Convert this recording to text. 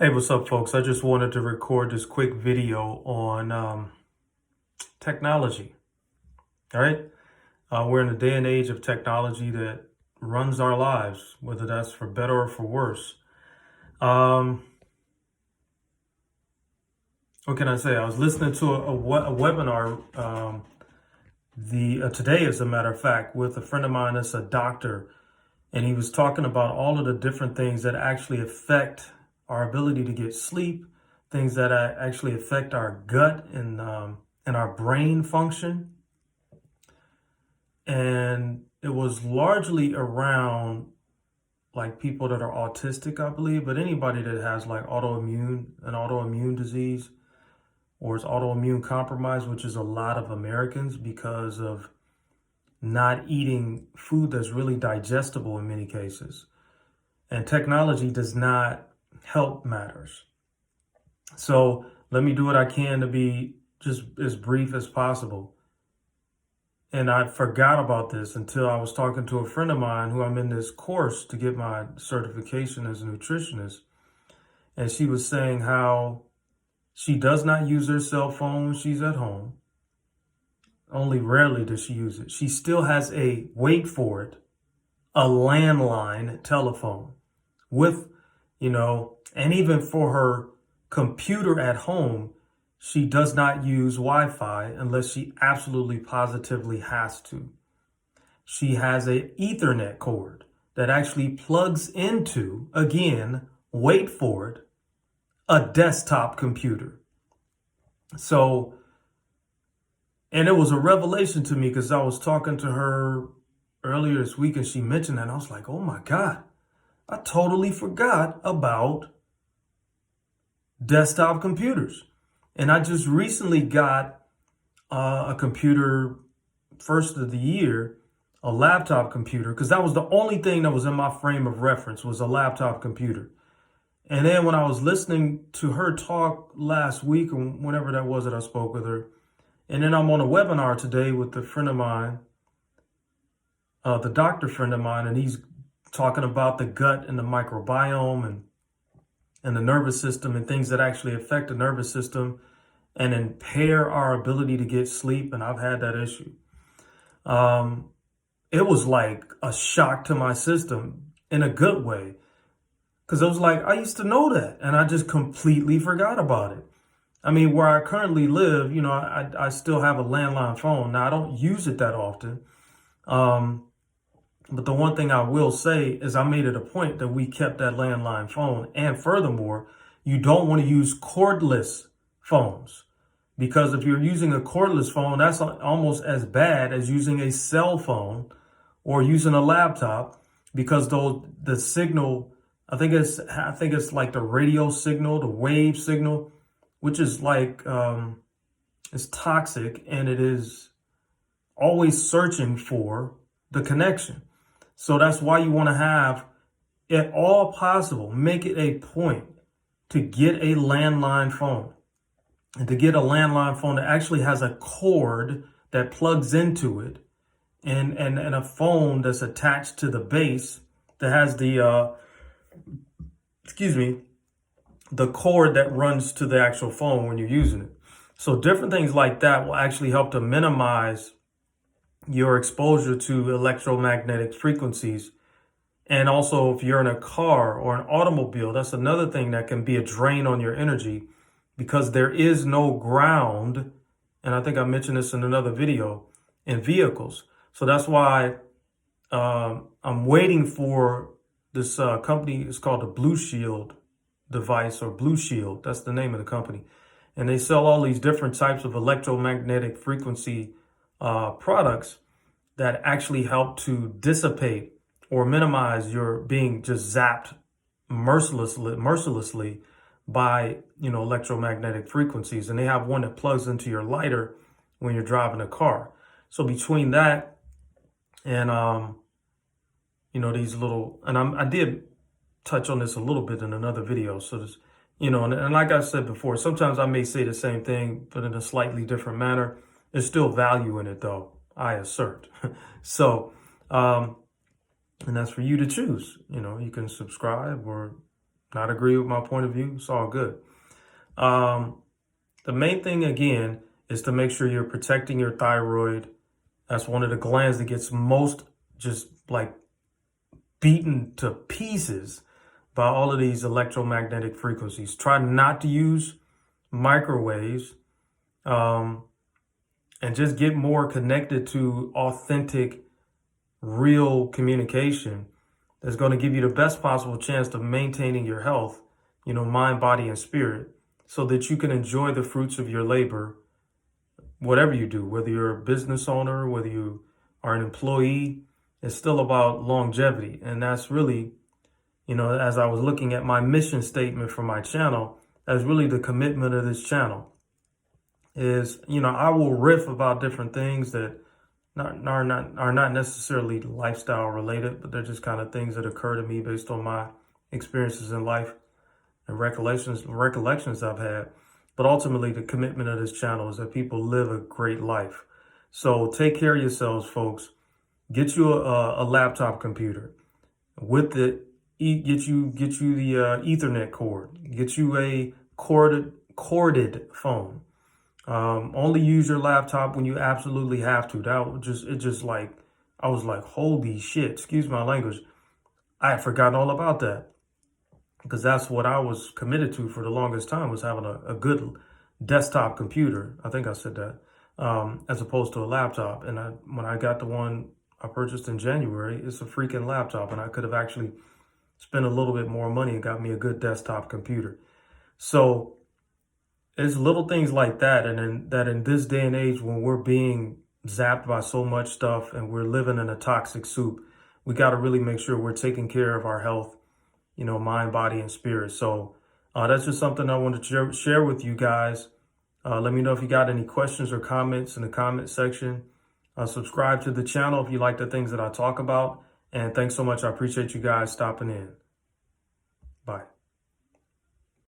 Hey, what's up, folks? I just wanted to record this quick video on technology. All right. We're in a day and age of technology that runs our lives, whether that's for better or for worse. Um, what can I say? I was listening to a webinar today, as a matter of fact, with a friend of mine that's a doctor, and he was talking about all of the different things that actually affect our ability to get sleep, things that actually affect our gut and our brain function. And it was largely around like people that are autistic, I believe, but anybody that has like an autoimmune disease or is autoimmune compromised, which is a lot of Americans because of not eating food that's really digestible in many cases. And technology does not help matters. So let me do what I can to be just as brief as possible. And I forgot about this until I was talking to a friend of mine who I'm in this course to get my certification as a nutritionist. And she was saying how she does not use her cell phone when she's at home. Only rarely does she use it. She still has wait for it, a landline telephone with, and even for her computer at home, she does not use Wi-Fi unless she absolutely positively has to. She has an Ethernet cord that actually plugs into, again, wait for it, a desktop computer. So, and it was a revelation to me because I was talking to her earlier this week and she mentioned that. And I was like, oh my God, I totally forgot about desktop computers. And I just recently got a computer, first of the year, a laptop computer, because that was the only thing that was in my frame of reference was a laptop computer. And then when I was listening to her talk last week, or whenever that was that I spoke with her, and then I'm on a webinar today with a friend of mine, the doctor friend of mine, and he's talking about the gut and the microbiome and the nervous system and things that actually affect the nervous system and impair our ability to get sleep. And I've had that issue. It was like a shock to my system in a good way. Because it was like, I used to know that and I just completely forgot about it. I mean, where I currently live, I still have a landline phone. Now, I don't use it that often. But the one thing I will say is I made it a point that we kept that landline phone. And furthermore, you don't want to use cordless phones, because if you're using a cordless phone, that's almost as bad as using a cell phone or using a laptop, because the signal, I think it's like the radio signal, the wave signal, which is like it's toxic, and it is always searching for the connection. So that's why you want to have it all possible. Make it a point to get a landline phone, and to get a landline phone that actually has a cord that plugs into it, and a phone that's attached to the base that has the the cord that runs to the actual phone when you're using it. So different things like that will actually help to minimize your exposure to electromagnetic frequencies. And also, if you're in a car or an automobile, that's another thing that can be a drain on your energy, because there is no ground. And I think I mentioned this in another video, in vehicles. So that's why I'm waiting for this company. It's called the Blue Shield device, or Blue Shield. That's the name of the company. And they sell all these different types of electromagnetic frequency products that actually help to dissipate or minimize your being just zapped mercilessly by, electromagnetic frequencies. And they have one that plugs into your lighter when you're driving a car. So between that and, these little, and I did touch on this a little bit in another video. So this, and like I said before, sometimes I may say the same thing, but in a slightly different manner. There's still value in it, though, I assert. And that's for you to choose. You can subscribe or not agree with my point of view, it's all good. The main thing, again, is to make sure you're protecting your thyroid. That's one of the glands that gets most just like beaten to pieces by all of these electromagnetic frequencies. Try not to use microwaves, and just get more connected to authentic, real communication that's going to give you the best possible chance of maintaining your health, mind, body, and spirit, so that you can enjoy the fruits of your labor, whatever you do, whether you're a business owner, whether you are an employee. It's still about longevity. And that's really, as I was looking at my mission statement for my channel, that's really the commitment of this channel is, I will riff about different things that are not necessarily lifestyle related, but they're just kind of things that occur to me based on my experiences in life and recollections I've had. But ultimately, the commitment of this channel is that people live a great life. So take care of yourselves, folks. Get you a laptop computer with the get you the Ethernet cord. Get you a corded phone. Only use your laptop when you absolutely have to. I was like, holy shit, excuse my language. I had forgotten all about that, because that's what I was committed to for the longest time, was having a good desktop computer. I think I said that, as opposed to a laptop. And when I got the one I purchased in January, it's a freaking laptop, and I could have actually spent a little bit more money and got me a good desktop computer. So it's little things like that, and that in this day and age, when we're being zapped by so much stuff and we're living in a toxic soup, we got to really make sure we're taking care of our health, mind, body, and spirit. So that's just something I wanted to share with you guys. Let me know if you got any questions or comments in the comment section. Subscribe to the channel if you like the things that I talk about. And thanks so much. I appreciate you guys stopping in.